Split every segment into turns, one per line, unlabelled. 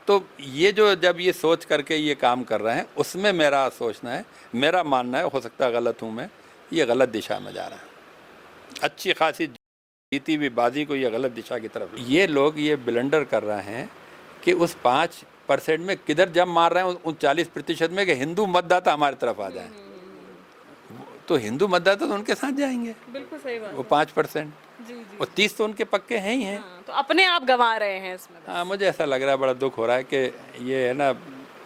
तो ये जो जब ये सोच करके ये काम कर रहे हैं, उसमें मेरा सोचना है, मेरा मानना है, हो सकता है गलत हूँ मैं, ये गलत दिशा में जा रहा है। अच्छी खासी जीती हुई बाजी को ये गलत दिशा की तरफ, ये लोग ये ब्लंडर कर रहे हैं कि उस 5% में किधर जम मार रहे हैं उन 40% में कि हिंदू मतदाता हमारी तरफ आ जाए। तो हिंदू मतदाता तो उनके साथ जाएंगे,
बिल्कुल सही बात
वो 5%,
जी जी।
और 30 तो उनके पक्के हैं ही हैं।
हाँ, तो अपने आप गंवा रहे हैं इसमें।
हाँ, मुझे ऐसा लग रहा है, बड़ा दुख हो रहा है कि ये है ना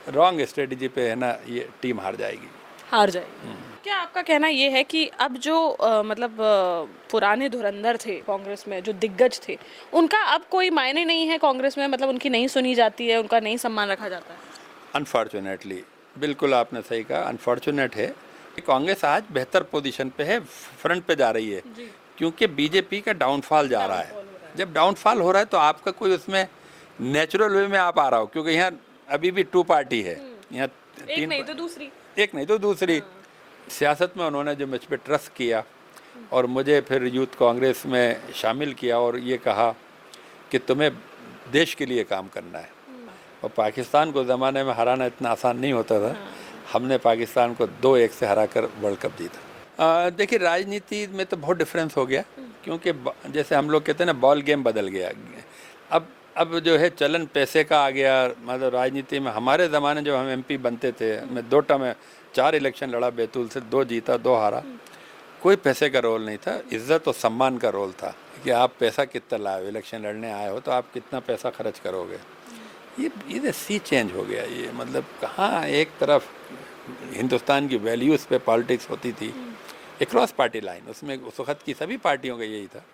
रॉन्ग स्ट्रेटजी पे है ना ये टीम हार जाएगी,
हार जाएगी। क्या आपका कहना ये है कि अब जो पुराने धुरंधर थे कांग्रेस में, जो दिग्गज थे, उनका अब कोई मायने नहीं है कांग्रेस में, मतलब उनकी नहीं सुनी जाती है, उनका नहीं सम्मान रखा जाता है?
अनफॉर्चुनेटली, बिल्कुल आपने सही कहा, अनफॉर्चुनेट है कि कांग्रेस आज बेहतर पोजीशन पे है, फ्रंट पे जा रही है, क्योंकि बीजेपी का डाउनफॉल जा रहा है। जब डाउनफॉल हो रहा है तो आपका कोई उसमें नेचुरल वे में आप आ रहा हो, क्योंकि यहाँ अभी भी 2 पार्टी है, यहाँ
एक नहीं तो दूसरी,
एक नहीं तो दूसरी। सियासत में उन्होंने जो मुझ पर ट्रस्ट किया और मुझे फिर यूथ कांग्रेस में शामिल किया और ये कहा कि तुम्हें देश के लिए काम करना है। और पाकिस्तान को ज़माने में हराना इतना आसान नहीं होता था। हमने पाकिस्तान को 2-1 से हरा कर वर्ल्ड कप जीता। देखिए, राजनीति में तो बहुत डिफरेंस हो गया, क्योंकि जैसे हम लोग कहते हैं ना, बॉल गेम बदल गया। अब जो है चलन पैसे का आ गया। मतलब राजनीति में हमारे ज़माने जो हम एमपी बनते थे, मैं 2 टर्म 4 इलेक्शन लड़ा बैतूल से, 2 जीता 2 हारा। कोई पैसे का रोल नहीं था, इज्जत और सम्मान का रोल था कि आप पैसा कितना लाए हो, इलेक्शन लड़ने आए हो तो आप कितना पैसा खर्च करोगे। ये सी चेंज हो गया। ये मतलब कहाँ एक तरफ हिंदुस्तान की वैल्यूज़ पे पॉलिटिक्स होती थी, अक्रॉस पार्टी लाइन, उसमें उस वक्त की सभी पार्टियों का यही था।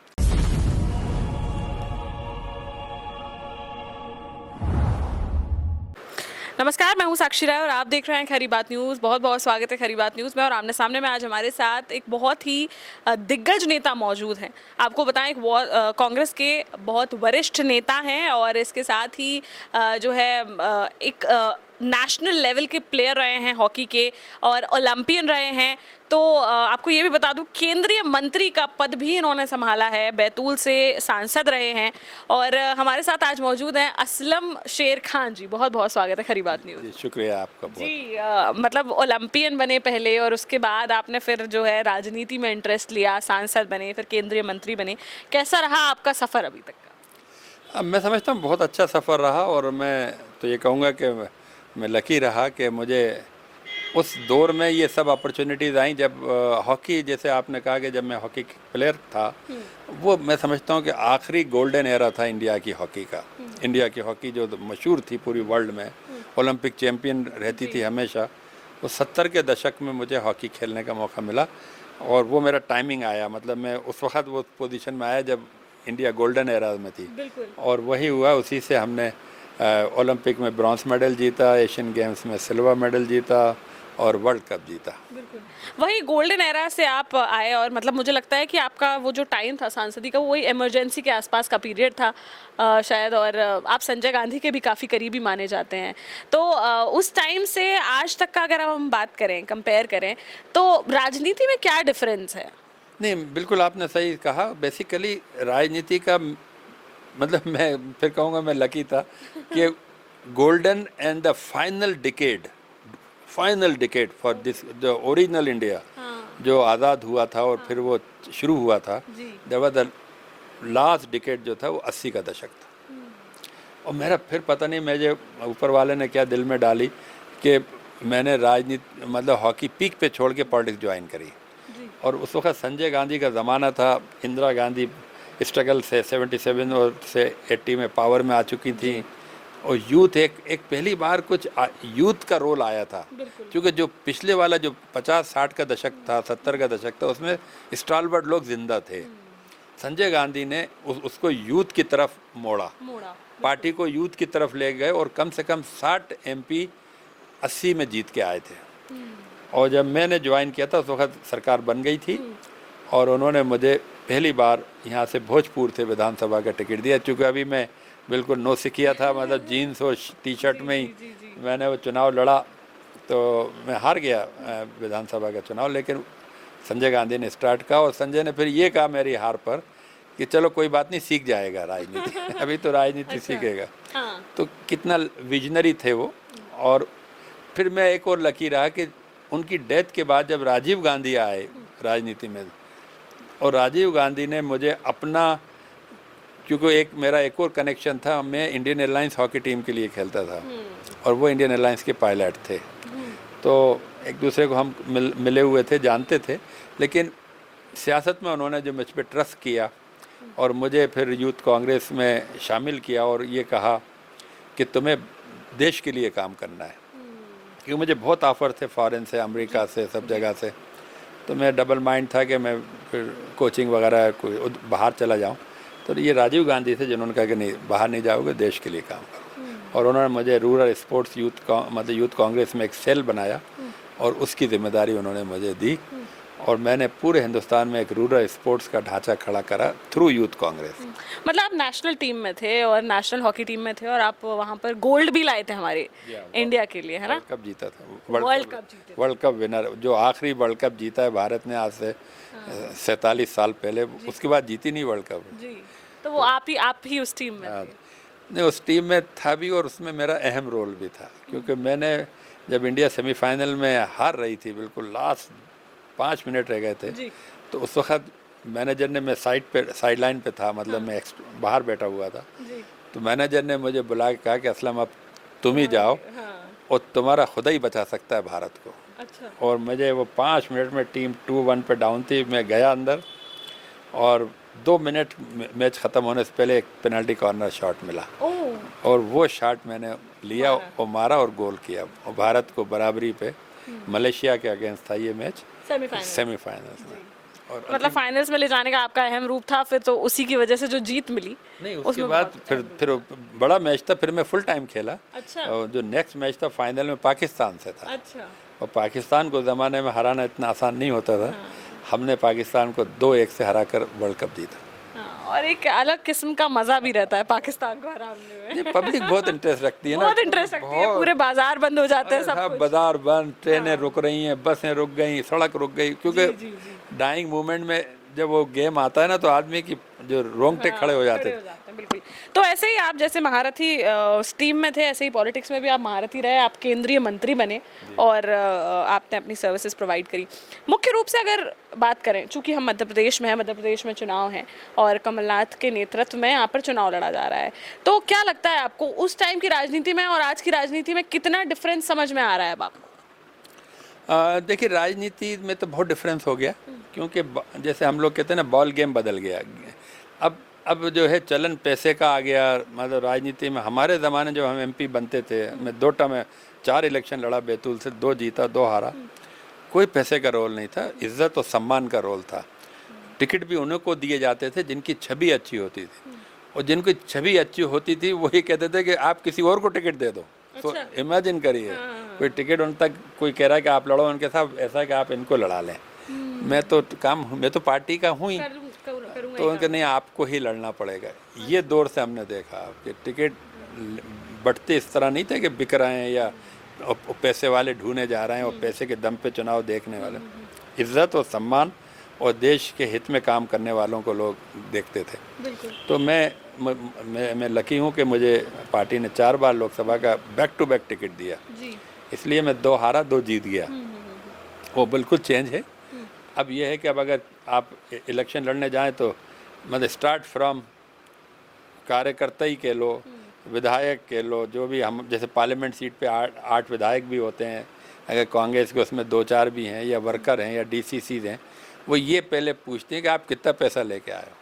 नमस्कार, मैं हूं साक्षी राय और आप देख रहे हैं खरी बात न्यूज़। बहुत बहुत स्वागत है खरी बात न्यूज़ में। और आमने सामने में आज हमारे साथ एक बहुत ही दिग्गज नेता मौजूद हैं। आपको बताएं, कांग्रेस के बहुत वरिष्ठ नेता हैं और इसके साथ ही जो है एक नेशनल लेवल के प्लेयर रहे हैं हॉकी के, और ओलंपियन रहे हैं। तो आपको ये भी बता दूं, केंद्रीय मंत्री का पद भी इन्होंने संभाला है, बैतूल से सांसद रहे हैं। और हमारे साथ आज मौजूद हैं असलम शेर खान जी। बहुत बहुत स्वागत है खरी बात न्यूज़।
जी, शुक्रिया आपका बहुत।
जी, मतलब ओलंपियन बने पहले और उसके बाद आपने फिर जो है राजनीति में इंटरेस्ट लिया, सांसद बने, फिर केंद्रीय मंत्री बने। कैसा रहा आपका सफ़र अभी तक का?
मैं समझता हूँ बहुत अच्छा सफ़र रहा, और मैं तो ये कहूँगा कि मैं लकी रहा कि मुझे उस दौर में ये सब अपॉर्चुनिटीज़ आई जब हॉकी, जैसे आपने कहा कि जब मैं हॉकी प्लेयर था, वो मैं समझता हूँ कि आखिरी गोल्डन एरा था इंडिया की हॉकी का। इंडिया की हॉकी जो मशहूर थी पूरी वर्ल्ड में, ओलंपिक चैम्पियन रहती थी हमेशा। वो 70 के दशक में मुझे हॉकी खेलने का मौका मिला, और वो मेरा टाइमिंग आया। मतलब मैं उस वक्त वो पोजीशन में आया जब इंडिया गोल्डन एरा में थी, और वही हुआ। उसी से हमने ओलंपिक में ब्रॉन्ज मेडल जीता, एशियन गेम्स में सिल्वर मेडल जीता, और वर्ल्ड कप जीता।
बिल्कुल वही गोल्डन एरा से आप आए, और मतलब मुझे लगता है कि आपका वो जो टाइम था सांसदी का, वही इमरजेंसी के आसपास का पीरियड था शायद। और आप संजय गांधी के भी काफ़ी करीबी माने जाते हैं। तो उस टाइम से आज तक का अगर हम बात करें, कंपेयर करें, तो राजनीति में क्या डिफरेंस है?
नहीं, बिल्कुल आपने सही कहा। बेसिकली राजनीति का मतलब मैं फिर कहूँगा मैं लकी था कि golden and the final decade for this the original India, जो आज़ाद हुआ था और फिर वो शुरू हुआ था, there was the last decade जो था वो 80 का दशक था। और मेरा फिर पता नहीं मुझे ऊपर वाले ने क्या दिल में डाली कि मैंने राजनीति मतलब हॉकी पीक पे छोड़ के पॉलिटिक्स ज्वाइन करी। और उस वक्त संजय गांधी का ज़माना था, इंदिरा गांधी स्ट्रगल से 77 और से 80 में पावर में आ चुकी थी, और यूथ एक पहली बार कुछ यूथ का रोल आया था। क्योंकि जो पिछले वाला जो 50-60 का दशक था, 70 का दशक था, उसमें स्टालवर्ट लोग जिंदा थे। संजय गांधी ने उसको यूथ की तरफ मोड़ा, पार्टी को यूथ की तरफ ले गए, और कम से कम 60 MP 80 में जीत के आए थे। और जब मैंने ज्वाइन किया था उस वक्त सरकार बन गई थी, और उन्होंने मुझे पहली बार यहाँ से भोजपुर से विधानसभा का टिकट दिया। चूँकि अभी मैं बिल्कुल नौसिखिया था, मतलब जीन्स और टी-शर्ट में ही मैंने वो चुनाव लड़ा, तो मैं हार गया विधानसभा का चुनाव। लेकिन संजय गांधी ने स्टार्ट किया, और संजय ने फिर ये कहा मेरी हार पर कि चलो कोई बात नहीं, सीख जाएगा राजनीति अभी तो राजनीति सीखेगा।
हाँ।
तो कितना विजनरी थे वो। और फिर मैं एक और लकी रहा कि उनकी डेथ के बाद जब राजीव गांधी आए राजनीति में, और राजीव गांधी ने मुझे अपना, क्योंकि मेरा एक और कनेक्शन था, मैं इंडियन एयरलाइंस हॉकी टीम के लिए खेलता था और वो इंडियन एयरलाइंस के पायलट थे। तो एक दूसरे को हम मिले हुए थे, जानते थे, लेकिन सियासत में उन्होंने जो मुझ पर ट्रस्ट किया और मुझे फिर यूथ कांग्रेस में शामिल किया और ये कहा कि तुम्हें देश के लिए काम करना है, क्योंकि मुझे बहुत ऑफ़र थे फॉरेन से, अमेरिका से, सब जगह से। तो मैं डबल माइंड था कि मैं फिर कोचिंग वगैरह कोई बाहर चला जाऊं। तो ये राजीव गांधी थे जिन्होंने कहा कि नहीं, बाहर नहीं जाओगे, देश के लिए काम करो। और उन्होंने मुझे रूरल स्पोर्ट्स मतलब यूथ कांग्रेस में एक सेल बनाया और उसकी जिम्मेदारी उन्होंने मुझे दी और मैंने पूरे हिंदुस्तान में एक रूरल स्पोर्ट्स का ढांचा खड़ा करा थ्रू यूथ कांग्रेस।
मतलब आप नेशनल टीम में थे और नेशनल हॉकी टीम में थे और आप वहाँ पर गोल्ड भी लाए थे हमारे इंडिया के लिए, है ना?
वर्ल्ड कप जीता था,
वर्ल्ड
कप विनर, जो आखिरी वर्ल्ड कप जीता है भारत ने आज से 47 साल पहले, उसके बाद जीती नहीं वर्ल्ड कप
जी। तो वो आप ही उस टीम में थे।
नहीं, उस टीम में था भी और उसमें मेरा अहम रोल भी था, क्योंकि मैंने जब इंडिया सेमीफाइनल में हार रही थी, बिल्कुल लास्ट 5 मिनट रह गए थे, तो उस वक्त मैनेजर ने, मैं साइड लाइन पे था, मतलब मैं बाहर बैठा हुआ था, तो मैनेजर ने मुझे बुला के कहा कि असलम अब तुम ही जाओ और तुम्हारा खुदा ही बचा सकता है भारत को।
अच्छा।
और मुझे वो 5 मिनट में टीम 2-1 पे डाउन थी, मैं गया अंदर और 2 मिनट मैच ख़त्म होने से पहले एक पेनल्टी कॉर्नर शॉट मिला और वो शॉट मैंने लिया और मारा और गोल किया और भारत को बराबरी पे, मलेशिया के अगेंस्ट था ये मैच, सेमीफाइनल्स में। और
मतलब फाइनल्स में ले जाने का आपका अहम रूप था, फिर तो उसी की वजह से जो जीत मिली।
नहीं, उसके बाद फिर बड़ा मैच था, फिर मैं फुल टाइम खेला।
अच्छा।
और जो नेक्स्ट मैच था फाइनल में पाकिस्तान से था।
अच्छा।
और पाकिस्तान को ज़माने में हराना इतना आसान नहीं होता था। हमने पाकिस्तान को 2-1 से हराकर वर्ल्ड कप जीता।
और एक अलग किस्म का मजा भी रहता है पाकिस्तान को हराने में।
पब्लिक बहुत इंटरेस्ट रखती है ना,
बहुत इंटरेस्ट रखती है, पूरे बाजार बंद हो जाते हैं, सब कुछ।
बाजार बंद, ट्रेनें रुक रही हैं, बसें रुक गई, सड़क रुक गई, क्योंकि डाइंग मूवमेंट में जब वो गेम आता है ना तो आदमी की जो रोंगटे खड़े हो जाते हैं।
बिल्कुल। तो ऐसे ही आप जैसे महारथी टीम में थे, ऐसे ही पॉलिटिक्स में भी आप महारथी रहे, आप केंद्रीय मंत्री बने और आपने अपनी सर्विसेज प्रोवाइड करी। मुख्य रूप से अगर बात करें, चूंकि हम मध्य प्रदेश में हैं, मध्य प्रदेश में चुनाव हैं और कमलनाथ के नेतृत्व में यहाँ पर चुनाव लड़ा जा रहा है, तो क्या लगता है आपको उस टाइम की राजनीति में और आज की राजनीति में कितना डिफरेंस समझ में आ रहा है अब आपको?
देखिए, राजनीति में तो बहुत डिफरेंस हो गया, क्योंकि जैसे हम लोग कहते हैं ना, बॉल गेम बदल गया। अब जो है चलन पैसे का आ गया। मतलब राजनीति में हमारे ज़माने जब हम एमपी बनते थे, मैं 2 टर्म में 4 इलेक्शन लड़ा बैतूल से, 2 जीता 2 हारा, कोई पैसे का रोल नहीं था, इज्जत और सम्मान का रोल था। टिकट भी उन्हीं को दिए जाते थे जिनकी छवि अच्छी होती थी, और जिनकी छवि अच्छी होती थी वही कहते थे कि आप किसी और को टिकट दे दो। तो इमेजिन करिए, कोई टिकट उन तक कोई कह रहा है कि आप लड़ो उनके साथ, ऐसा है कि आप इनको लड़ा लें। मैं तो पार्टी का हूँ ही, तो उनके नहीं, आपको ही लड़ना पड़ेगा। ये दौर से हमने देखा कि टिकट बढ़ते इस तरह नहीं थे कि बिक रहे हैं या पैसे वाले ढूंढे जा रहे हैं और पैसे के दम पे चुनाव देखने वाले। इज्जत और सम्मान और देश के हित में काम करने वालों को लोग देखते थे। तो मैं लकी हूँ कि मुझे पार्टी ने 4 बार लोकसभा का बैक टू बैक टिकट दिया, इसलिए मैं 2 हारा 2 जीत गया। वो बिल्कुल चेंज है। अब ये है कि अब अगर आप इलेक्शन लड़ने जाएं तो मतलब स्टार्ट फ्रॉम कार्यकर्ता ही कह लो, विधायक कह लो, जो भी हम जैसे पार्लियामेंट सीट पे 8 विधायक भी होते हैं, अगर कांग्रेस के उसमें 2-4 भी हैं या वर्कर हैं या डीसीसीज हैं, वो ये पहले पूछते हैं कि आप कितना पैसा लेके आए हो,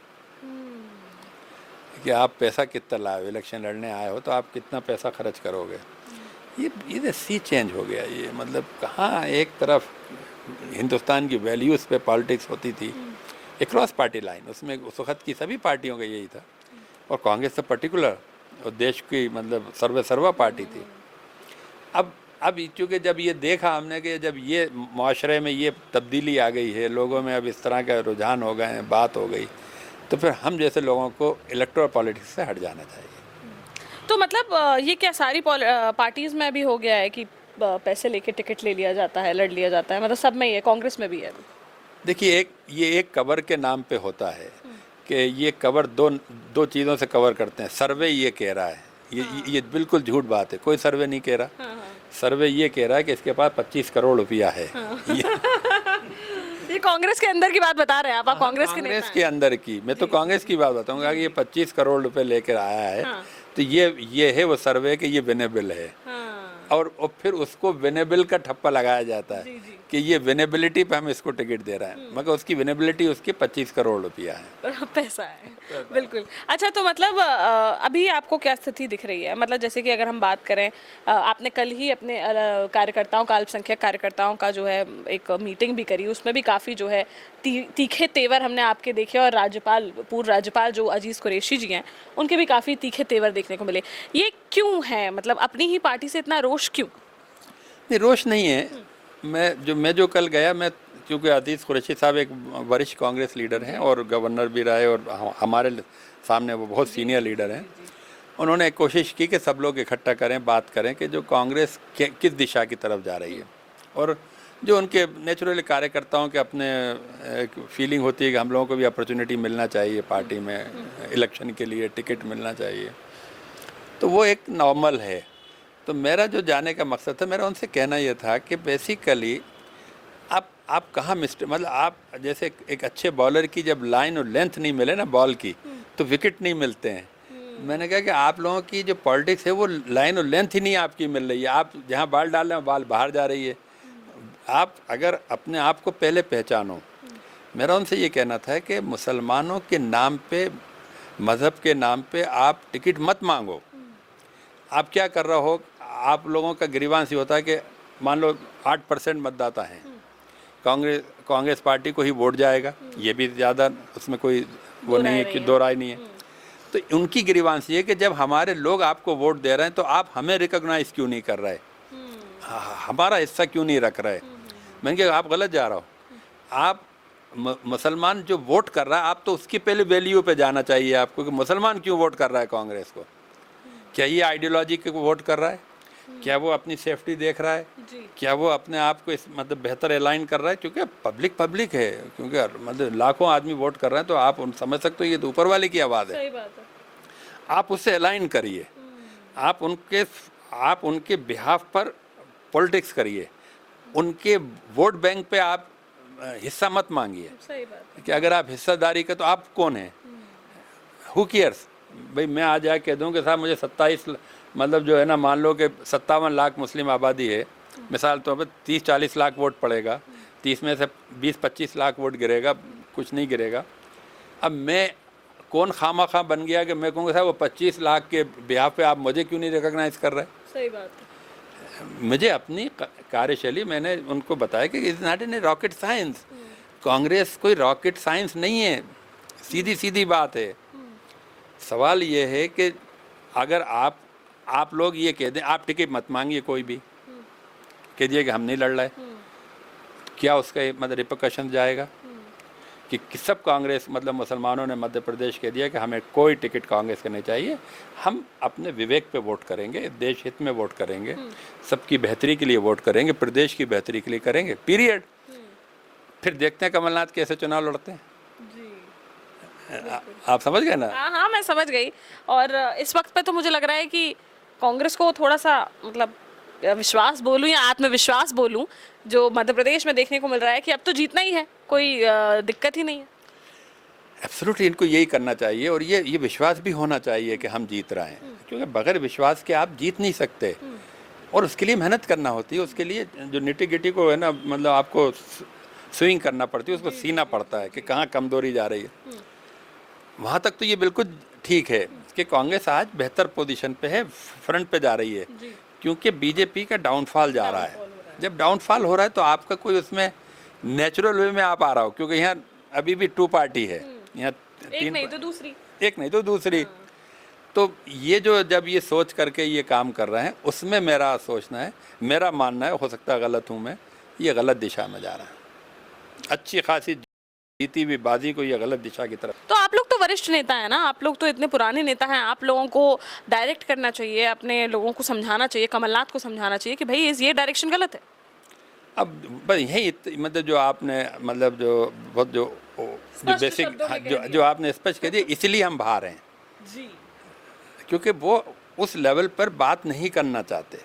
कि आप पैसा कितना लाए हो, इलेक्शन लड़ने आए हो तो आप कितना पैसा खर्च करोगे। ये सी चेंज हो गया। ये मतलब कहाँ एक तरफ हिंदुस्तान की वैल्यूज़ पे पॉलिटिक्स होती थी अक्रॉस पार्टी लाइन, उसमें उस वक्त की सभी पार्टियों का यही था, और कांग्रेस तो पर्टिकुलर और देश की मतलब सर्वा पार्टी थी। अब चूँकि जब ये देखा हमने कि जब ये माशरे में ये तब्दीली आ गई है, लोगों में अब इस तरह का रुझान हो गए हैं, बात हो गई, तो फिर हम जैसे लोगों को इलेक्टोरल पॉलिटिक्स से हट जाना चाहिए।
तो मतलब ये क्या सारी पार्टीज में भी हो गया है कि पैसे लेके टिकट ले लिया जाता है, लड़ लिया जाता है, मतलब सब में ही है, कांग्रेस में भी है?
देखिए, ये एक कवर के नाम पे होता है कि ये कवर दो चीज़ों से कवर करते हैं। सर्वे ये कह रहा है ये बिल्कुल झूठ बात है, कोई सर्वे नहीं कह रहा। सर्वे ये कह रहा है कि इसके पास 25 करोड़ रुपया है।
ये कांग्रेस के अंदर की बात बता रहे हैं आप कांग्रेस के नेता
कांग्रेस के अंदर की, मैं तो कांग्रेस की बात बताऊंगा कि ये 25 करोड़ रुपए लेकर आया है। तो ये है वो सर्वे कि ये विनेबल है। और फिर उसको विनेबल का ठप्पा लगाया जाता है कि ये विनेबिलिटी पे हम इसको टिकट दे रहे हैं, मगर उसकी विनेबिलिटी उसकी 25 करोड़ रुपया है।
पैसा है, बिल्कुल। अच्छा, तो मतलब अभी आपको क्या स्थिति दिख रही है? मतलब जैसे कि अगर हम बात करें, आपने कल ही अपने कार्यकर्ताओं का, अल्पसंख्यक कार्यकर्ताओं का जो है एक मीटिंग भी करी, उसमें भी काफ़ी जो है तीखे तेवर हमने आपके देखे, और पूर्व राज्यपाल जो अजीज़ कुरैशी जी हैं, उनके भी काफ़ी तीखे तेवर देखने को मिले। ये क्यों है? मतलब अपनी ही पार्टी से इतना रोष क्यों?
नहीं, रोष नहीं है। मैं जो कल गया, मैं क्योंकि अजीज़ कुरैशी साहब एक वरिष्ठ कांग्रेस लीडर हैं और गवर्नर भी रहे, और हमारे सामने वो बहुत सीनियर लीडर हैं। उन्होंने कोशिश की कि सब लोग इकट्ठा करें, बात करें कि जो कांग्रेस किस दिशा की तरफ जा रही है, और जो उनके नेचुरली कार्यकर्ताओं के अपने एक फीलिंग होती है कि हम लोगों को भी अपॉर्चुनिटी मिलना चाहिए पार्टी में, इलेक्शन के लिए टिकट मिलना चाहिए, तो वो एक नॉर्मल है। तो मेरा जो जाने का मकसद था, मेरा उनसे कहना ये था कि बेसिकली आप कहाँ मतलब आप जैसे एक अच्छे बॉलर की जब लाइन और लेंथ नहीं मिले ना बॉल की, तो विकेट नहीं मिलते हैं। मैंने कहा कि आप लोगों की जो पॉलिटिक्स है वो लाइन और लेंथ ही नहीं आपकी मिल रही है। आप जहाँ बॉल डाल रहे हैं बॉल बाहर जा रही है। आप अगर अपने आप को पहले पहचानो। मेरा उनसे ये कहना था कि मुसलमानों के नाम पे, मज़हब के नाम पे आप टिकट मत मांगो। आप क्या कर रहे हो, आप लोगों का ग्रीवांस ये होता है कि मान लो 8% मतदाता हैं, कांग्रेस पार्टी को ही वोट जाएगा, ये भी ज़्यादा उसमें कोई वो नहीं है कि दो राय नहीं है। तो उनकी ग्रीवांस ये कि जब हमारे लोग आपको वोट दे रहे हैं तो आप हमें रिकॉग्नाइज क्यों नहीं कर रहे, हमारा हिस्सा क्यों नहीं रख रहे। मैंने कहा आप गलत जा रहे हो। आप मुसलमान जो वोट कर रहा है, आप तो उसकी पहले वैल्यू पे जाना चाहिए आपको कि मुसलमान क्यों वोट कर रहा है कांग्रेस को। क्या ये आइडियोलॉजी को वोट कर रहा है, क्या वो अपनी सेफ्टी देख रहा है, क्या वो अपने आप को मतलब बेहतर अलाइन कर रहा है, क्योंकि पब्लिक है, क्योंकि मतलब लाखों आदमी वोट कर रहे हैं, तो आप समझ सकते हो ये तो ऊपर वाले की आवाज़ है।
सही बात है।
आप उससे अलाइन करिए, आप उनके बिहाफ पर पॉलिटिक्स करिए, उनके वोट बैंक पे आप हिस्सा मत मांगिए।
सही बात है।
कि अगर आप हिस्सादारी का, तो आप कौन हैं, हु केयर्स। भाई मैं आ जाए कह दूँ कि साहब मुझे 27 मतलब जो है ना, मान लो कि 57 लाख मुस्लिम आबादी है, मिसाल तौर पर 30-40 लाख वोट पड़ेगा, 30 में से 20-25 लाख वोट गिरेगा, कुछ नहीं गिरेगा। अब मैं कौन खामा बन गया कि मैं कहूँगा साहब वो 25 लाख के बिहार पे आप मुझे क्यों नहीं रिकॉग्नाइज कर रहे।
सही बात है।
मुझे अपनी कार्यशैली, मैंने उनको बताया कि is not in A rocket science. Congress कोई रॉकेट साइंस नहीं है, सीधी बात है। सवाल ये है कि अगर आप लोग ये कह दें, आप टिकट मत मांगिए, कोई भी कह दिए कि हम नहीं लड़ रहे, क्या उसका मतलब रिपरकशन जाएगा कि सब कांग्रेस मतलब मुसलमानों ने मध्य प्रदेश कह दिया कि हमें कोई टिकट कांग्रेस का नहीं चाहिए, हम अपने विवेक पे वोट करेंगे, देश हित में वोट करेंगे, सबकी बेहतरी के लिए वोट करेंगे, प्रदेश की बेहतरी के लिए करेंगे, पीरियड। फिर देखते हैं कमलनाथ कैसे चुनाव लड़ते हैं। आप समझ गए ना?
हाँ, मैं समझ गई। और इस वक्त पे तो मुझे लग रहा है कि कांग्रेस को थोड़ा सा मतलब विश्वास बोलूं या आत्मविश्वास बोलूं, जो मध्य प्रदेश में देखने को मिल रहा है कि अब तो जीतना ही है, कोई दिक्कत ही नहीं है।
एब्सोल्युटली इनको यही करना चाहिए, और ये विश्वास भी होना चाहिए कि हम जीत रहे हैं, क्योंकि बगैर विश्वास के आप जीत नहीं सकते, और उसके लिए मेहनत करना होती है। उसके लिए जो निटी गिटी को है ना, मतलब आपको स्विंग करना पड़ती है, उसको सीना पड़ता है कि कहाँ कमजोरी जा रही है। वहाँ तक तो ये बिल्कुल ठीक है कि कांग्रेस आज बेहतर पोजीशन पे है, फ्रंट पे जा रही है, क्योंकि बीजेपी का डाउनफॉल जा रहा है। जब डाउनफॉल हो रहा है तो आपका कोई उसमें नेचुरल वे में आप आ रहा हो, क्योंकि यहाँ अभी भी 2 पार्टी है, यहाँ
एक नहीं तो दूसरी।
तो ये जो जब ये सोच करके ये काम कर रहे हैं, उसमें मेरा सोचना है, मेरा मानना है, हो सकता है गलत हूँ मैं, ये गलत दिशा में जा रहा है। अच्छी खासी जीती हुई बाजी को ये गलत दिशा की तरफ।
तो आप लोग तो वरिष्ठ नेता हैं ना, आप लोग तो इतने पुराने नेता हैं, आप लोगों को डायरेक्ट करना चाहिए, अपने लोगों को समझाना चाहिए, कमलनाथ को समझाना चाहिए कि भाई ये डायरेक्शन गलत है।
अब बस यही मतलब जो आपने मतलब जो बहुत जो बेसिक जो आपने स्पष्ट कह दिया, इसलिए हम बाहर हैं जी, क्योंकि वो उस लेवल पर बात नहीं करना चाहते,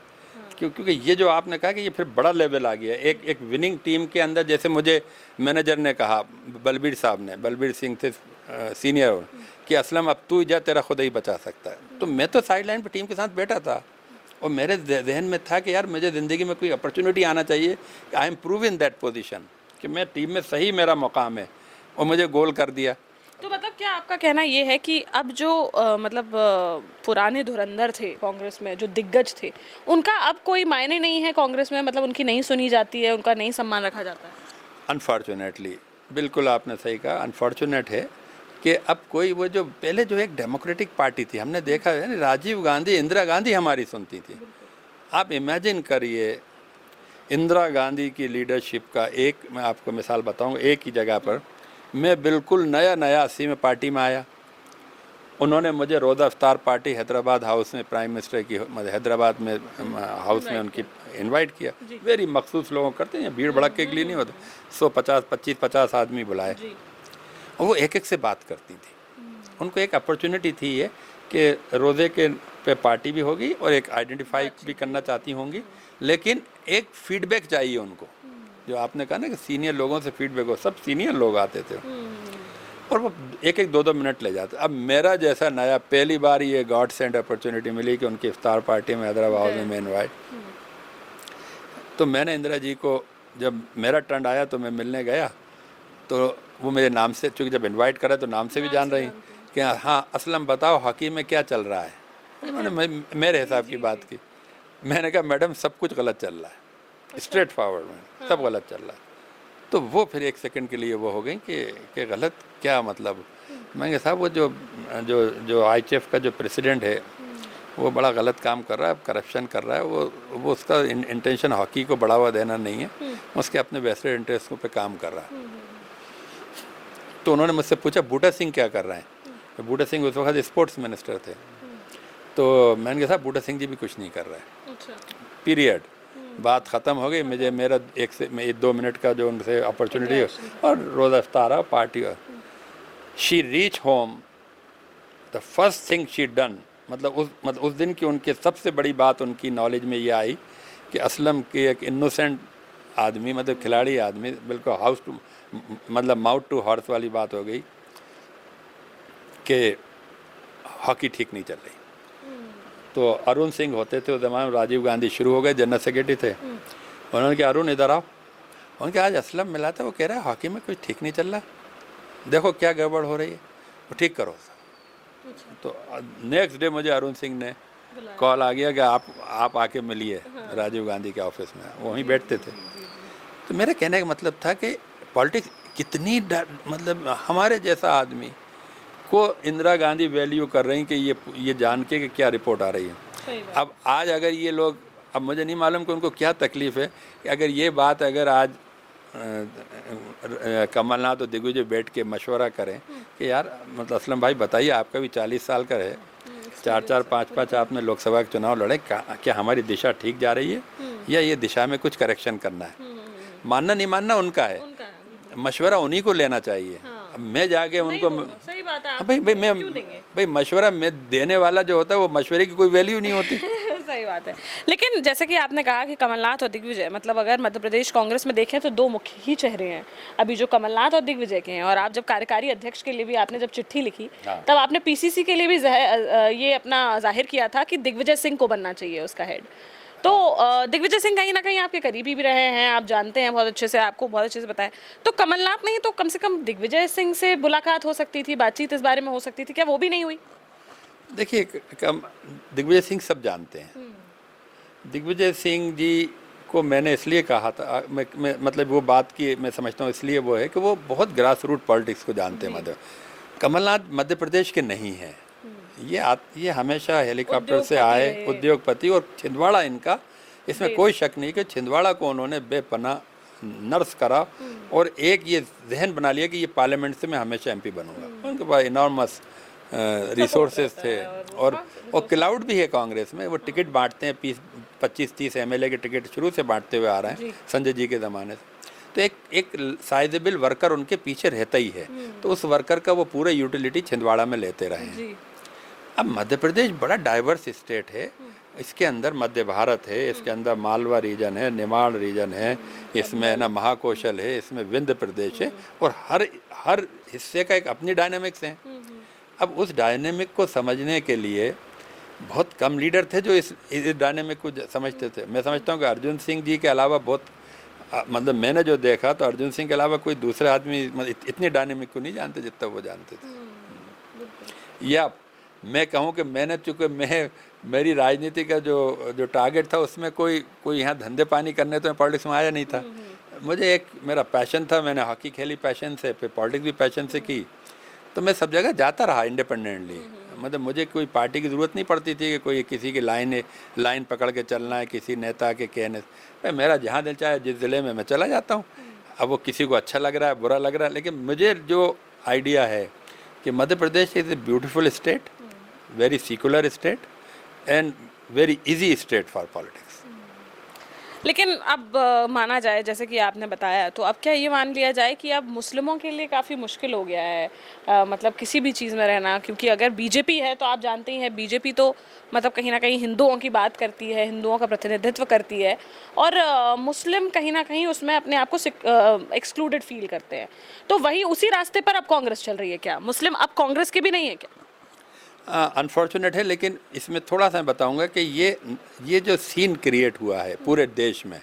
क्योंकि ये जो आपने कहा कि ये फिर बड़ा लेवल आ गया। एक विनिंग टीम के अंदर, जैसे मुझे मैनेजर ने कहा, बलबीर साहब ने, बलबीर सिंह थे सीनियर, कि असलम अब तू जा, तेरा खुद ही बचा सकता है। तो मैं तो साइड लाइन पर टीम के साथ बैठा था और मेरे जहन में था कि यार मुझे ज़िंदगी में कोई अपॉर्चुनिटी आना चाहिए, I am prove in that position कि मैं टीम में सही मेरा मुकाम है, और मुझे गोल कर दिया।
तो मतलब क्या आपका कहना ये है कि अब जो पुराने धुरंधर थे कांग्रेस में, जो दिग्गज थे, उनका अब कोई मायने नहीं है कांग्रेस में, मतलब उनकी नहीं सुनी जाती है, उनका नहीं सम्मान रखा जाता है?
अनफॉर्चुनेटली, बिल्कुल आपने सही कहा, अनफॉर्चुनेट है कि अब कोई वो जो पहले जो एक डेमोक्रेटिक पार्टी थी, हमने देखा है राजीव गांधी, इंदिरा गांधी हमारी सुनती थी। आप इमेजिन करिए इंदिरा गांधी की लीडरशिप का, एक मैं आपको मिसाल बताऊंगा, एक ही जगह पर मैं बिल्कुल नया 80 में पार्टी में आया, उन्होंने मुझे रोज़ा इफ्तार पार्टी हैदराबाद हाउस में, प्राइम मिनिस्टर की हैदराबाद में हाउस में उनकी इनवाइट किया। वेरी मखसूस लोगों करते हैं, भीड़ भड़के के लिए नहीं होता। 150 आदमी बुलाए और वो एक से बात करती थी। उनको एक अपॉर्चुनिटी थी ये कि रोज़े के पे पार्टी भी होगी और एक आइडेंटिफाई भी करना चाहती होंगी, लेकिन एक फीडबैक चाहिए उनको। जो आपने कहा ना कि सीनियर लोगों से फीडबैक हो, सब सीनियर लोग आते थे और वो 1-2 मिनट ले जाते। अब मेरा जैसा नया, पहली बार ये गॉड सेंड अपॉर्चुनिटी मिली कि उनकी इफ्तार पार्टी में हैदराबाद में इनवाइट। तो मैंने इंदिरा जी को, जब मेरा टर्न आया तो मैं मिलने गया, तो वो मेरे नाम से, चूँकि जब इनवाइट करा तो नाम से भी जान रही कि हाँ असलम बताओ हॉकी में क्या चल रहा है। उन्होंने मेरे हिसाब की बात की। मैंने कहा मैडम सब कुछ गलत चल रहा है, स्ट्रेट फॉरवर्ड में सब गलत चल रहा है। तो वो फिर एक सेकंड के लिए वो हो गई कि गलत क्या मतलब। मैंने कहा साहब वो जो IHF का जो प्रेसिडेंट है वो बड़ा गलत काम कर रहा है, करप्शन कर रहा है। वो उसका इंटेंशन हॉकी को बढ़ावा देना नहीं है, उसके अपने वेस्टेड इंटरेस्ट पे काम कर रहा है। तो उन्होंने मुझसे पूछा बूटा सिंह क्या कर रहे हैं। तो बूटा सिंह उस वक्त स्पोर्ट्स मिनिस्टर थे। तो मैंने कहा साहब बूटा सिंह जी भी कुछ नहीं कर रहे हैं। पीरियड, बात ख़त्म हो गई। मुझे मेरा 1-2 मिनट का जो उनसे अपॉर्चुनिटी, और रोज़ा इफ्तार party. She reach home, the first thing she done, मतलब उस दिन की उनके सबसे बड़ी बात उनकी नॉलेज में ये आई कि असलम के एक इनोसेंट आदमी, मतलब खिलाड़ी आदमी, बिल्कुल हाउस टू मतलब माउथ टू हॉर्स वाली बात हो गई कि हॉकी ठीक नहीं चल रही। तो अरुण सिंह होते थे उस जमाने में, राजीव गांधी शुरू हो गए, जनरल सेक्रेटरी थे। उन्होंने कहा अरुण इधर आओ। उन्होंने कहा आज असलम मिला था, वो कह रहा है हॉकी में कुछ ठीक नहीं चल रहा, देखो क्या गड़बड़ हो रही है, वो ठीक करो। तो नेक्स्ट डे मुझे अरुण सिंह ने कॉल आ गया कि आप आके मिलिए राजीव गांधी के ऑफिस में, वहीं बैठते थे। तो मेरे कहने का मतलब था कि पॉलिटिक्स कितनी मतलब हमारे जैसा आदमी को इंदिरा गांधी वैल्यू कर रही कि ये जान के कि क्या रिपोर्ट आ रही है। अब आज अगर ये लोग, अब मुझे नहीं मालूम कि उनको क्या तकलीफ़ है कि अगर ये बात अगर आज कमलनाथ और दिग्विजय बैठ के मशवरा करें कि यार मतलब असलम भाई बताइए, आपका भी 40 साल का है, 4-4, 5-5 आपने लोकसभा के चुनाव लड़े, क्या हमारी दिशा ठीक जा रही है या ये दिशा में कुछ करेक्शन करना है। मानना नहीं मानना उनका है, मशवरा उन्हीं को लेना चाहिए। अब मैं जाके उनको,
सही बात है,
भाई मशवरा मैं देने वाला जो होता है वो मशवरे की कोई वैल्यू नहीं होती।
सही बात है। लेकिन जैसे कि आपने कहा कि कमलनाथ और दिग्विजय, मतलब अगर मध्य प्रदेश कांग्रेस में देखें तो दो मुख्य ही चेहरे हैं अभी, जो कमलनाथ और दिग्विजय के हैं। और आप जब कार्यकारी अध्यक्ष के लिए भी आपने जब चिट्ठी लिखी, तब आपने PCC के लिए भी ये अपना जाहिर किया था कि दिग्विजय सिंह को बनना चाहिए उसका हेड। तो दिग्विजय सिंह कहीं ना कहीं आपके करीबी भी रहे हैं, आप जानते हैं बहुत अच्छे से, आपको बहुत अच्छे से पता है। तो कमलनाथ नहीं तो कम से कम दिग्विजय सिंह से मुलाकात हो सकती थी, बातचीत इस बारे में हो सकती थी, क्या वो भी नहीं हुई?
देखिए दिग्विजय सिंह सब जानते हैं। दिग्विजय सिंह जी को मैंने इसलिए कहा था, मैं मतलब वो बात की मैं समझता हूँ इसलिए वो है कि वो बहुत ग्रास रूट पॉलिटिक्स को जानते हैं। कमलनाथ मध्य प्रदेश के नहीं हैं, ये हमेशा हेलीकॉप्टर से आए उद्योगपति, और छिंदवाड़ा इनका, इसमें कोई शक नहीं कि छिंदवाड़ा को उन्होंने बेपनाह नर्स करा और एक ये जहन बना लिया कि ये पार्लियामेंट से मैं हमेशा MP बनूंगा। उनके पास इनॉर्मस रिसोर्सेज थे और क्लाउड भी है कांग्रेस में। वो टिकट बांटते हैं, 25-30 MLA के टिकट शुरू से बांटते हुए आ रहे हैं संजय जी के ज़माने से। तो एक साइजेबल वर्कर उनके पीछे रहता ही है, तो उस वर्कर का वो पूरे यूटिलिटी छिंदवाड़ा में लेते रहे हैं। अब मध्य प्रदेश बड़ा डाइवर्स स्टेट है। इसके अंदर मध्य भारत है, इसके अंदर मालवा रीजन है, निमाड़ रीजन है, इसमें ना महाकौशल है, इसमें विंध्य प्रदेश है, और हर हिस्से का एक अपनी डायनेमिक्स है। अब उस डायनेमिक को समझने के लिए बहुत कम लीडर थे जो इस डायनेमिक को समझते थे। मैं समझता हूँ कि अर्जुन सिंह जी के अलावा बहुत मतलब मैंने जो देखा तो अर्जुन सिंह के अलावा कोई दूसरे आदमी इतनी डायनेमिक को नहीं जानते जितना वो जानते थे। या मैं कहूँ कि मैंने चूँकि मेरी राजनीति का जो टारगेट था उसमें कोई यहाँ धंधे पानी करने तो मैं पॉलिटिक्स में आया नहीं था। मुझे एक मेरा पैशन था, मैंने हॉकी खेली पैशन से, फिर पॉलिटिक्स भी पैशन से की, तो मैं सब जगह जाता रहा इंडिपेंडेंटली। मतलब मुझे कोई पार्टी की ज़रूरत नहीं पड़ती थी कि कोई किसी की लाइन पकड़ के चलना है, किसी नेता के कहने से। मेरा जहाँ दिल चाहे जिस ज़िले में मैं चला जाता हूँ। अब वो किसी को अच्छा लग रहा है, बुरा लग रहा है, लेकिन मुझे जो आइडिया है कि Madhya Pradesh is a beautiful state, very secular state and very easy state for politics.
लेकिन अब माना जाए जैसे कि आपने बताया, तो अब क्या ये मान लिया जाए कि अब मुस्लिमों के लिए काफ़ी मुश्किल हो गया है मतलब किसी भी चीज़ में रहना, क्योंकि अगर बीजेपी है तो आप जानते ही हैं बीजेपी तो मतलब कहीं ना कहीं हिंदुओं की बात करती है, हिंदुओं का प्रतिनिधित्व करती है, और मुस्लिम कहीं ना कहीं उसमें अपने आप को एक्सक्लूडेड फील करते हैं। तो वही उसी रास्ते पर अब कांग्रेस चल रही है क्या? मुस्लिम अब कांग्रेस के भी नहीं है क्या?
अनफॉर्चुनेट है, लेकिन इसमें थोड़ा सा बताऊंगा कि ये जो सीन क्रिएट हुआ है पूरे देश में,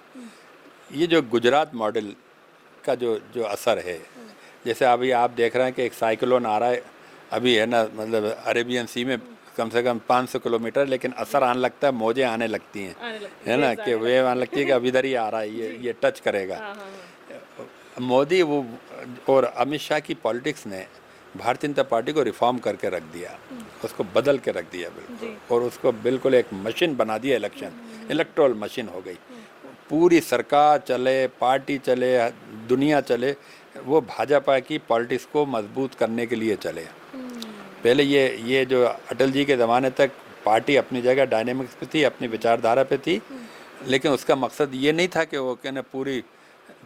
ये जो गुजरात मॉडल का जो असर है, जैसे अभी आप देख रहे हैं कि एक साइक्लोन आ रहा है अभी, है ना, मतलब अरेबियन सी में कम से कम 500 किलोमीटर, लेकिन असर आने लगता है, मौजें आने लगती हैं, है ना, कि वेव आने लगती है कि अब इधर ही आ रहा है, ये टच करेगा। मोदी वो और अमित शाह की पॉलिटिक्स ने भारतीय जनता पार्टी को रिफॉर्म करके रख दिया, उसको बदल के रख दिया बिल्कुल, और उसको बिल्कुल एक मशीन बना दिया, इलेक्ट्रल मशीन हो गई। पूरी सरकार चले, पार्टी चले, दुनिया चले, वो भाजपा की पॉलिटिक्स को मजबूत करने के लिए चले। पहले ये जो अटल जी के ज़माने तक पार्टी अपनी जगह डायनेमिक्स पे थी, अपनी विचारधारा पे थी, लेकिन उसका मकसद ये नहीं था कि वो कहने पूरी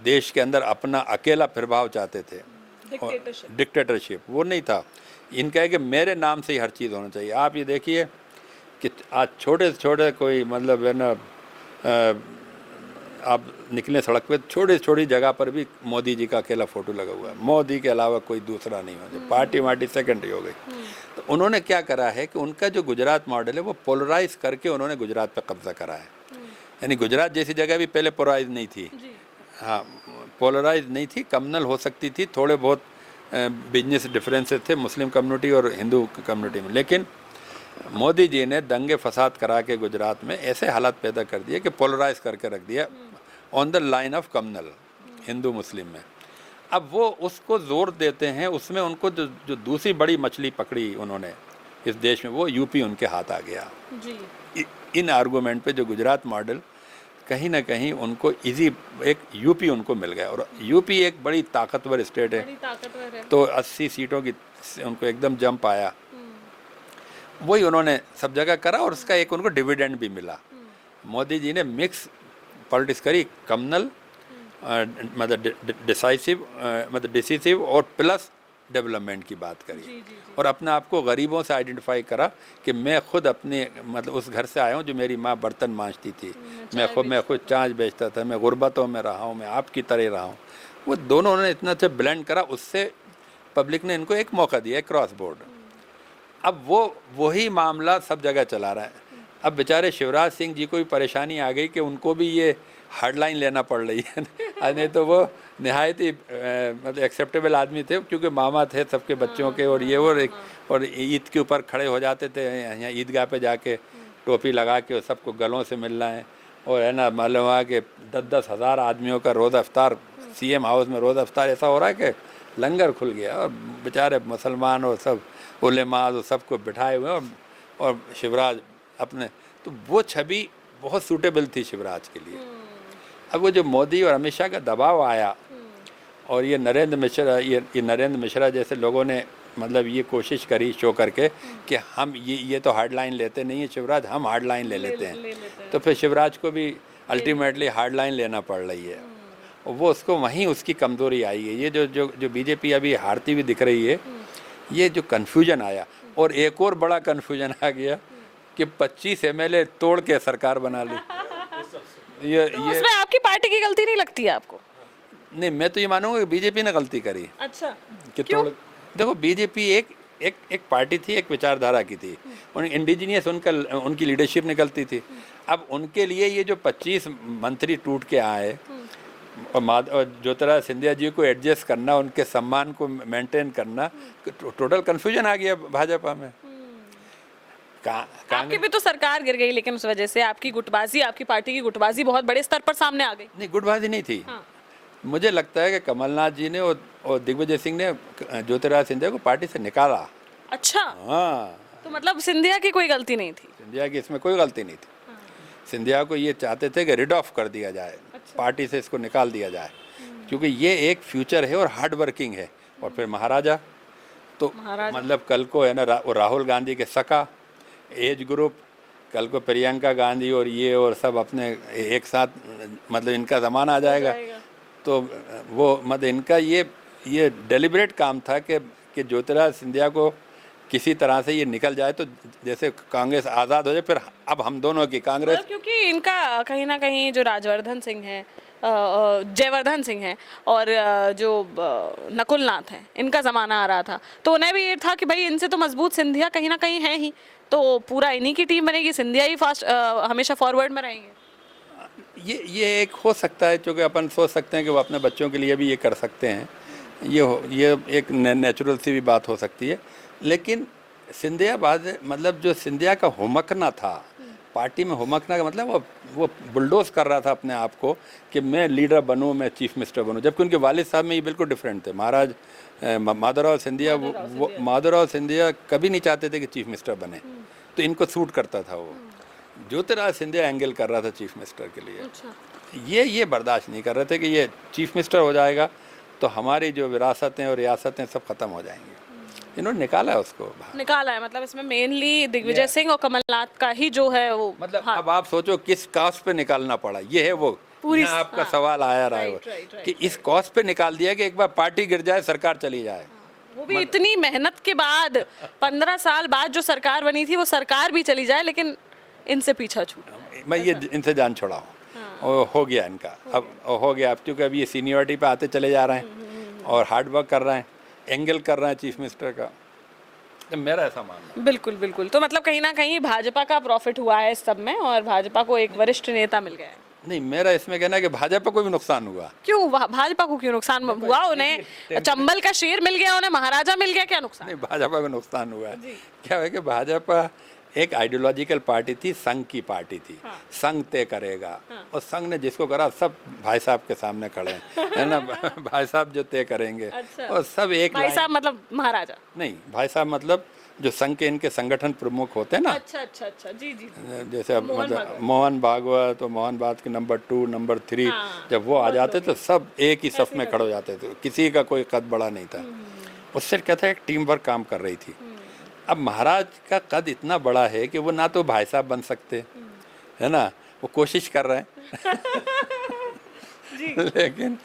देश के अंदर अपना अकेला प्रभाव चाहते थे, डिक्टेटरशिप वो नहीं था। इनका है कि मेरे नाम से ही हर चीज़ होना चाहिए। आप ये देखिए कि आज छोटे से छोटे कोई मतलब है ना, आप निकले सड़क पे छोटी छोटी जगह पर भी मोदी जी का अकेला फ़ोटो लगा हुआ है, मोदी के अलावा कोई दूसरा नहीं हो, पार्टी वार्टी सेकेंडरी हो गई। तो उन्होंने क्या करा है कि उनका जो गुजरात मॉडल है वो पोलराइज करके उन्होंने गुजरात पे कब्जा करा है। यानी गुजरात जैसी जगह भी पहले पोलराइज नहीं थी, हाँ, पोलराइज नहीं थी, कम्युनल हो सकती थी, थोड़े बहुत बिजनेस डिफरेंसेस थे मुस्लिम कम्युनिटी और हिंदू कम्युनिटी में, लेकिन मोदी जी ने दंगे फसाद करा के गुजरात में ऐसे हालात पैदा कर दिए कि पोलराइज करके रख दिया on the line of communal, Hindu Muslim में। अब वो उसको जोर देते हैं, उसमें उनको जो दूसरी बड़ी मछली पकड़ी उन्होंने इस देश में, वो यूपी उनके हाथ आ गया जी। इन आर्गूमेंट पे जो गुजरात मॉडल कहीं ना कहीं उनको इजी एक यूपी उनको मिल गया, और यूपी एक बड़ी ताकतवर स्टेट है, तो 80 सीटों की उनको एकदम जंप आया। वही उन्होंने सब जगह करा और उसका एक उनको डिविडेंड भी मिला। मोदी जी ने मिक्स पॉलिटिक्स करी, कम्युनल मतलब डिसाइसिव और प्लस डेवलपमेंट की बात करी, और अपने आप को गरीबों से आइडेंटिफाई करा कि मैं खुद अपने मतलब उस घर से आया हूँ जो मेरी माँ बर्तन मांजती थी, मैं खुद चाँच बेचता था, मैं गुर्बतों में रहा हूँ, मैं आपकी तरह रहा हूँ। वो दोनों उन्होंने इतना अच्छा ब्लेंड करा, उससे पब्लिक ने इनको एक मौका दिया क्रॉस बोर्ड। अब वही मामला सब जगह चला रहा है। अब बेचारे शिवराज सिंह जी को भी परेशानी आ गई कि उनको भी ये हार्ड लाइन लेना पड़ रही है नहीं तो वो नहायत ही मतलब एक्सेप्टेबल आदमी थे, क्योंकि मामा थे सबके बच्चों के, और ये और ईद के ऊपर खड़े हो जाते थे यहाँ ईदगाह पे जाके टोपी लगा के सबको गलों से मिलना है, और है ना मालूम हुआ कि 10-10 हज़ार आदमियों का रोज़ अफ्तार CM हाउस में रोज़ अफ्तार ऐसा हो रहा है कि लंगर खुल गया, और बेचारे मुसलमान और सब उलेमा और सबको बिठाए हुए, और शिवराज अपने, तो वो छवि बहुत सूटेबल थी शिवराज के लिए। अब वो जो मोदी और अमित शाह का दबाव आया, और ये नरेंद्र मिश्रा जैसे लोगों ने मतलब ये कोशिश करी शो करके कि हम ये तो हार्ड लाइन लेते नहीं है शिवराज, हम हार्ड लाइन ले लेते हैं, तो फिर शिवराज को भी अल्टीमेटली हार्ड लाइन लेना पड़ रही है, और वो उसको वहीं उसकी कमज़ोरी आई है। ये जो बीजेपी अभी हारती हुई दिख रही है, ये जो कन्फ्यूजन आया, और एक और बड़ा कन्फ्यूजन आ गया कि 25 एमएलए तोड़ के सरकार बना ली।
तो उसमें आपकी पार्टी की गलती नहीं लगती है आपको?
नहीं, मैं तो ये मानूंगा कि बीजेपी ने गलती करी
अच्छा,
कि तोड़। देखो, बीजेपी एक पार्टी थी, एक विचारधारा की थी, उन इंडिजीनियस उनकी लीडरशिप निकलती थी। अब उनके लिए ये जो 25 मंत्री टूट के आए और ज्योतिरादित्य सिंधिया जी को एडजस्ट करना, उनके सम्मान को मेंटेन करना, टोटल कंफ्यूजन आ गया भाजपा में।
आपकी भी तो सरकार गिर गई, लेकिन उस वजह से आपकी गुटबाजी, आपकी पार्टी की गुटबाजी बहुत बड़े स्तर पर सामने आ गई।
नहीं, गुटबाजी नहीं थी। मुझे लगता है कि कमलनाथ जी ने और दिग्विजय सिंह ने ज्योतिरादित्य सिंधिया को पार्टी से निकाला।
अच्छा,
हाँ,
तो मतलब सिंधिया की कोई गलती नहीं थी?
सिंधिया की इसमें कोई गलती नहीं थी। सिंधिया को ये चाहते थे कि रिड ऑफ कर दिया जाए, पार्टी से इसको निकाल दिया जाए, क्योंकि ये एक फ्यूचर है और हार्ड वर्किंग है। और फिर महाराजा तो मतलब कल को है ना, राहुल गांधी के सका एज ग्रुप, कल को प्रियंका गांधी और ये और सब अपने एक साथ, मतलब इनका ज़माना आ जाएगा। तो वो मतलब इनका ये डेलिब्रेट काम था कि ज्योतिरादित्य सिंधिया को किसी तरह से ये निकल जाए, तो जैसे कांग्रेस आज़ाद हो जाए, फिर अब हम दोनों की कांग्रेस।
क्योंकि इनका कहीं ना कहीं जो राजवर्धन सिंह है, जयवर्धन सिंह है, और जो नकुल नाथ है, इनका ज़माना आ रहा था, तो उन्हें भी ये था कि भाई इनसे तो मजबूत सिंधिया कहीं ना कहीं है ही, तो पूरा इन्हीं की टीम बनेगी, सिंधिया ही फास्ट हमेशा फॉरवर्ड में रहेंगे।
ये एक हो सकता है, क्योंकि अपन सोच सकते हैं कि वो अपने बच्चों के लिए भी ये कर सकते हैं, ये एक नेचुरल सी भी बात हो सकती है। लेकिन सिंधिया मतलब जो सिंधिया का हुमकना था, पार्टी में हुमकना का मतलब वो बुलडोज कर रहा था अपने आप को कि मैं लीडर बनूं, मैं चीफ मिनिस्टर बनूं, जबकि उनके वालिद साहब में ये बिल्कुल डिफरेंट थे। महाराज माधवराव सिंधिया, माधवराव सिंधिया कभी नहीं चाहते थे कि चीफ मिनिस्टर बने, तो इनको सूट करता था वो। ज्योतिरादित्य सिंधिया एंगल कर रहा था चीफ मिनिस्टर के लिए। अच्छा। ये बर्दाश्त नहीं कर रहे थे कि ये चीफ मिनिस्टर हो जाएगा तो हमारी जो विरासतें और रियासतें सब खत्म हो जाएंगी। इन्होंने निकाला है उसको, निकाला
है। मतलब इसमें मेनली दिग्विजय सिंह और कमलनाथ का ही जो है वो,
मतलब अब आप सोचो किस कास्ट पे निकालना पड़ा। ये है वो पूरी आपका सवाल आया रहा है कि इस कास्ट पे निकाल दिया कि एक बार पार्टी गिर जाए, सरकार चली जाए।
वो भी इतनी मेहनत के बाद, 15 साल बाद जो सरकार बनी थी, वो सरकार भी चली जाए, लेकिन इनसे पीछा छूटा।
मैं ये इनसे जान छोड़ाऊँ, हो गया इनका, अब हो गया। अब क्योंकि अब ये सीनियरिटी पे आते चले जा रहे हैं और हार्ड वर्क कर रहे हैं, एंगल कर रहे हैं चीफ मिनिस्टर का, तो मेरा ऐसा मानना है।
बिल्कुल बिल्कुल। तो मतलब कहीं ना कहीं भाजपा का प्रॉफिट हुआ है इस सब में, और भाजपा को एक वरिष्ठ नेता मिल गया है।
नहीं, मेरा इसमें कहना है कि भाजपा को भी नुकसान हुआ।
क्यों भाजपा को क्यों नुकसान हुआ? उन्हें चंबल का शेर मिल गया, उन्हें महाराजा मिल गया, क्या नुकसान?
नहीं, भाजपा को नुकसान हुआ है। क्या है कि भाजपा एक आइडियोलॉजिकल पार्टी थी, संघ की पार्टी थी। संघ तय करेगा, और संघ ने जिसको करा, सब भाई साहब के सामने खड़े हैं, है ना। भाई साहब जो तय करेंगे। अच्छा। और सब एक
भाई साहब मतलब महाराजा
नहीं, भाई साहब मतलब जो संघ के इनके संगठन प्रमुख होते हैं ना।
अच्छा अच्छा अच्छा, जी जी।
जैसे मतलब मोहन भागवत, तो मोहन भागवत के नंबर 2, नंबर 3, जब वो आ जाते तो सब एक ही सफ में खड़े हो जाते थे, किसी का कोई कद बड़ा नहीं था। उससे कहता है एक टीम वर्क काम कर रही थी। अब महाराज का कद इतना बड़ा है कि वो ना तो भाई साहब बन सकते, है ना, वो कोशिश कर रहे हैं। लेकिन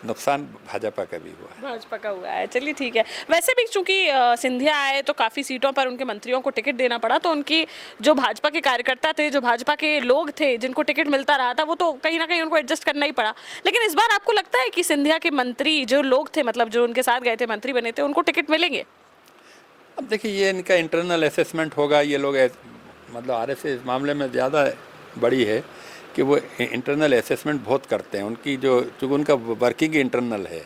नुकसान भाजपा का भी हुआ है।
भाजपा का हुआ है, चलिए ठीक है। वैसे भी चूंकि सिंधिया आए तो काफ़ी सीटों पर उनके मंत्रियों को टिकट देना पड़ा, तो उनकी जो भाजपा के कार्यकर्ता थे, जो भाजपा के लोग थे जिनको टिकट मिलता रहा था, वो तो कहीं ना कहीं उनको एडजस्ट करना ही पड़ा। लेकिन इस बार आपको लगता है कि सिंधिया के मंत्री जो लोग थे, मतलब जो उनके साथ गए थे, मंत्री बने थे, उनको टिकट मिलेंगे?
अब देखिए, ये इनका इंटरनल असेसमेंट होगा। ये लोग मतलब आरएसएस इस मामले में ज़्यादा बड़ी है कि वो इंटरनल असेसमेंट बहुत करते हैं। उनकी चूँकि उनका वर्किंग इंटरनल है,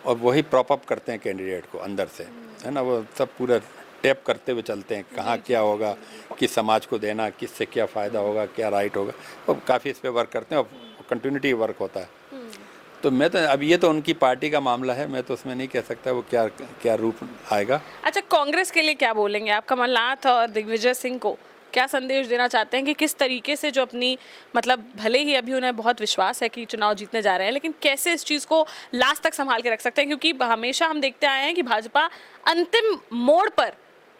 और वही प्रॉप अप करते हैं कैंडिडेट को अंदर से, है ना। वो सब पूरा टैप करते हुए चलते हैं, कहाँ क्या होगा, किस समाज को देना, किससे क्या फ़ायदा होगा, क्या राइट होगा, वो काफ़ी इस पर वर्क करते हैं, और कंटिन्यूटी वर्क होता है। तो मैं तो अब ये तो उनकी पार्टी का मामला है, मैं तो उसमें नहीं कह सकता वो क्या रूप आएगा।
अच्छा, कांग्रेस के लिए क्या बोलेंगे आप? कमलनाथ और दिग्विजय सिंह को क्या संदेश देना चाहते हैं कि किस तरीके से जो अपनी, मतलब भले ही अभी उन्हें बहुत विश्वास है कि चुनाव जीतने जा रहे हैं, लेकिन कैसे इस चीज़ को लास्ट तक संभाल के रख सकते हैं? क्योंकि हमेशा हम देखते आए हैं कि भाजपा अंतिम मोड़ पर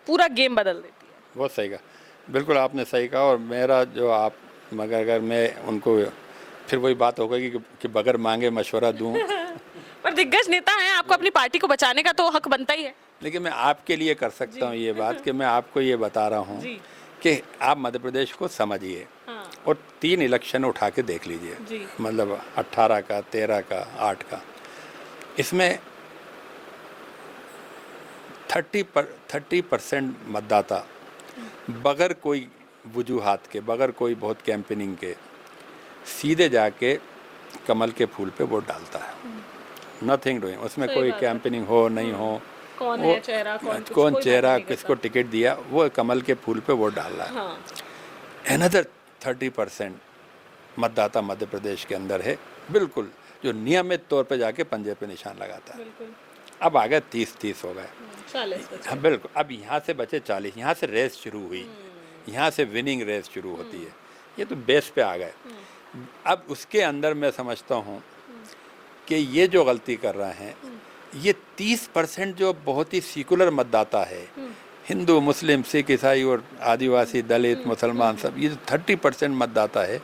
पूरा गेम बदल देती है।
बहुत सही कहा, बिल्कुल आपने सही कहा। और मेरा जो आप, मगर अगर मैं उनको, फिर वही बात होगा कि बगैर मांगे मशवरा दूं।
पर दिग्गज नेता हैं, आपको अपनी पार्टी को बचाने का तो हक बनता ही है।
लेकिन मैं आपके लिए कर सकता हूँ ये बात कि मैं आपको ये बता रहा हूँ
जी
कि आप मध्य प्रदेश को समझिए
हाँ
और 3 इलेक्शन उठा के देख लीजिए,
जी
मतलब 18 का, 13 का, 8 का। इसमें 30% मतदाता बगैर कोई वजूहात के, बगैर कोई बहुत कैंपेनिंग के सीधे जाके कमल के फूल पे वोट डालता है। नथिंग डूइंग, उसमें
सही
कोई
बात है।
कैंपेनिंग हो नहीं हो,
कौन
वो
है चेहरा, कौन कुछ,
कौन
कोई
चेहरा
मैटर नहीं
किसको
करता।
टिकट दिया, वो कमल के फूल पे वोट डाल रहा है।
हाँ
अनदर 30% मतदाता मध्य प्रदेश के अंदर है बिल्कुल, जो नियमित तौर पे जाके पंजे पे निशान लगाता है।
बिल्कुल
अब आ गए 30 हो गए।
40 बचे।
हाँ बिल्कुल, अब यहाँ से बचे 40, यहाँ से रेस शुरू हुई, यहाँ से विनिंग रेस शुरू होती है। ये तो बेस पे आ गए। अब उसके अंदर मैं समझता हूँ कि ये जो गलती कर रहे हैं, ये 30% जो बहुत ही सेकुलर मतदाता है, हिंदू, मुस्लिम, सिख, ईसाई और आदिवासी, दलित, मुसलमान, सब ये जो 30% मतदाता है,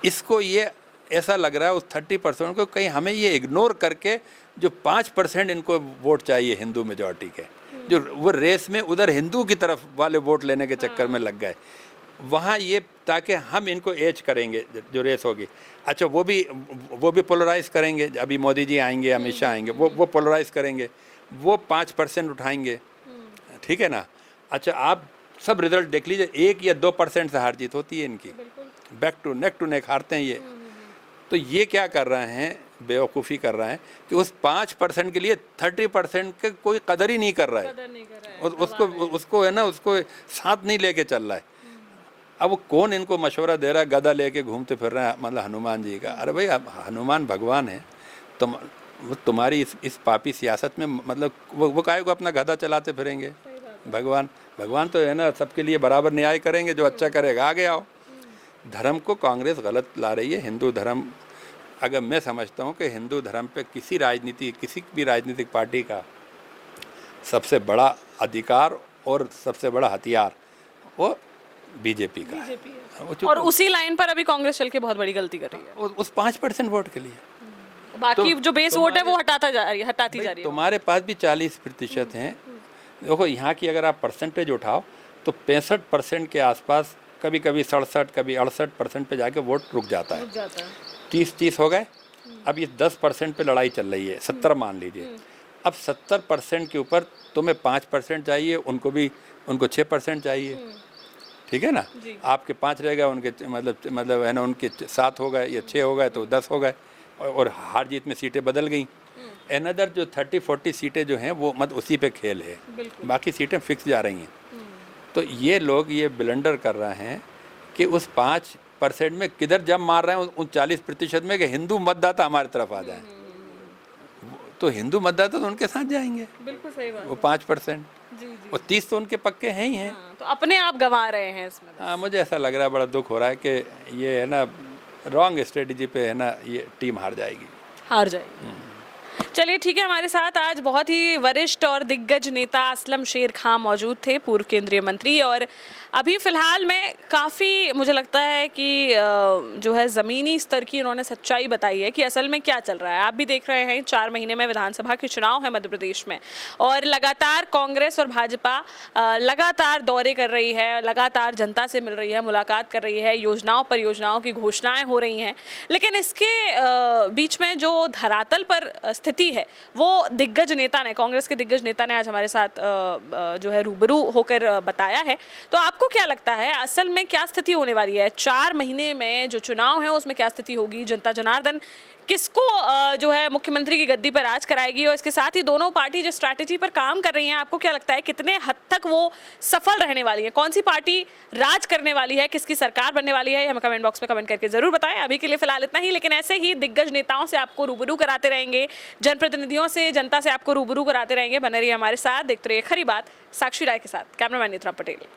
इसको ये ऐसा लग रहा है उस 30% को कहीं हमें ये इग्नोर करके जो 5% इनको वोट चाहिए हिंदू मेजॉरिटी के, जो वो रेस में उधर हिंदू की तरफ वाले वोट लेने के चक्कर में लग गए, वहाँ ये ताकि हम इनको एज करेंगे जो रेस होगी। अच्छा वो भी पोलराइज करेंगे, अभी मोदी जी आएंगे, अमित शाह आएंगे, वो पोलराइज करेंगे, वो 5% उठाएंगे, ठीक है ना। अच्छा आप सब रिजल्ट देख लीजिए, 1 या 2% से हार जीत होती है इनकी, बैक टू नेक हारते हैं ये। तो ये क्या कर रहे हैं, बेवकूफ़ी कर रहे हैं कि उस 5% के लिए 30% के कोई कदर ही नहीं कर रहा है,
कदर नहीं कर रहा है,
उसको है ना, उसको साथ नहीं लेके चल रहा है। अब वो कौन इनको मशवरा दे रहा है, गदा लेके घूमते फिर रहे हैं, मतलब हनुमान जी का। अरे भाई अब हनुमान भगवान है, वो तुम्हारी इस पापी सियासत में, मतलब वो काहे को अपना गदा चलाते फिरेंगे। भगवान तो है ना, सबके लिए बराबर न्याय करेंगे, जो अच्छा करेगा आगे आओ। धर्म को कांग्रेस गलत ला रही है। हिंदू धर्म, अगर मैं समझता हूँ कि हिंदू धर्म पे किसी भी राजनीतिक पार्टी का सबसे बड़ा अधिकार और सबसे बड़ा हथियार वो बीजेपी का है।
और उसी लाइन पर अभी कांग्रेस चल के बहुत बड़ी गलती कर रही है।
उस 5% वोट के लिए
बाकी जो बेस वोट है वो हटाती जा रही है।
तुम्हारे पास भी 40% हैं। देखो यहाँ की अगर आप परसेंटेज उठाओ तो 65% के आसपास, कभी कभी 67, कभी 68% पे जाके वोट रुक जाता है। 30 हो गए। अब ये 10% पे लड़ाई चल रही है, 70 मान लीजिए। अब 70% के ऊपर तुम्हें 5% चाहिए, उनको 6% चाहिए, ठीक है ना। आपके 5 रह गए, उनके मतलब है ना, उनके 7 हो गए या 6 हो गए तो 10 हो गए, और हार जीत में सीटें बदल गई। अनदर जो 30-40 सीटें जो हैं वो उसी पे खेल है, बाकी सीटें फिक्स जा रही हैं। तो ये लोग ये ब्लंडर कर रहे हैं कि उस 5% में किधर जम मार रहे हैं उन 40% में कि हिंदू मतदाता हमारी तरफ आ जाए। तो हिंदू मतदाता तो उनके साथ जाएंगे,
बिल्कुल सही बात,
वो 5%।
जी।
और 30 तो उनके पक्के हैं ही हैं।
तो अपने आप गंवा रहे हैं इसमें।
हाँ, मुझे ऐसा लग रहा है, बड़ा दुख हो रहा है कि ये है ना, रॉन्ग स्ट्रेटजी पे है ना, ये टीम हार जाएगी।
चलिए ठीक है, हमारे साथ आज बहुत ही वरिष्ठ और दिग्गज नेता असलम शेर खां मौजूद थे, पूर्व केंद्रीय मंत्री। और अभी फ़िलहाल में काफ़ी मुझे लगता है कि जो है ज़मीनी स्तर की उन्होंने सच्चाई बताई है कि असल में क्या चल रहा है। आप भी देख रहे हैं 4 महीने में विधानसभा के चुनाव है मध्य प्रदेश में, और लगातार कांग्रेस और भाजपा लगातार दौरे कर रही है, लगातार जनता से मिल रही है, मुलाकात कर रही है, परियोजनाओं की घोषणाएं हो रही हैं। लेकिन इसके बीच में जो धरातल पर स्थिति है वो दिग्गज नेता ने, कांग्रेस के दिग्गज नेता ने आज हमारे साथ जो है रूबरू होकर बताया है। तो आपको क्या लगता है असल में क्या स्थिति होने वाली है 4 महीने में जो चुनाव है उसमें, क्या स्थिति होगी? जनता जनार्दन किसको जो है मुख्यमंत्री की गद्दी पर राज कराएगी? और इसके साथ ही दोनों पार्टी जो स्ट्रैटेजी पर काम कर रही हैं, आपको क्या लगता है कितने हद तक वो सफल रहने वाली है? कौन सी पार्टी राज करने वाली है, किसकी सरकार बनने वाली है? हमें कमेंट बॉक्स में कमेंट करके जरूर बताएं। अभी के लिए फिलहाल इतना ही, लेकिन ऐसे ही दिग्गज नेताओं से आपको रूबरू कराते रहेंगे, जनप्रतिनिधियों से, जनता से आपको रूबरू कराते रहेंगे। बने रहिए हमारे साथ, देखते रहिए खरी बात साक्षी राय के साथ। कैमरामैन नेत्रा पटेल।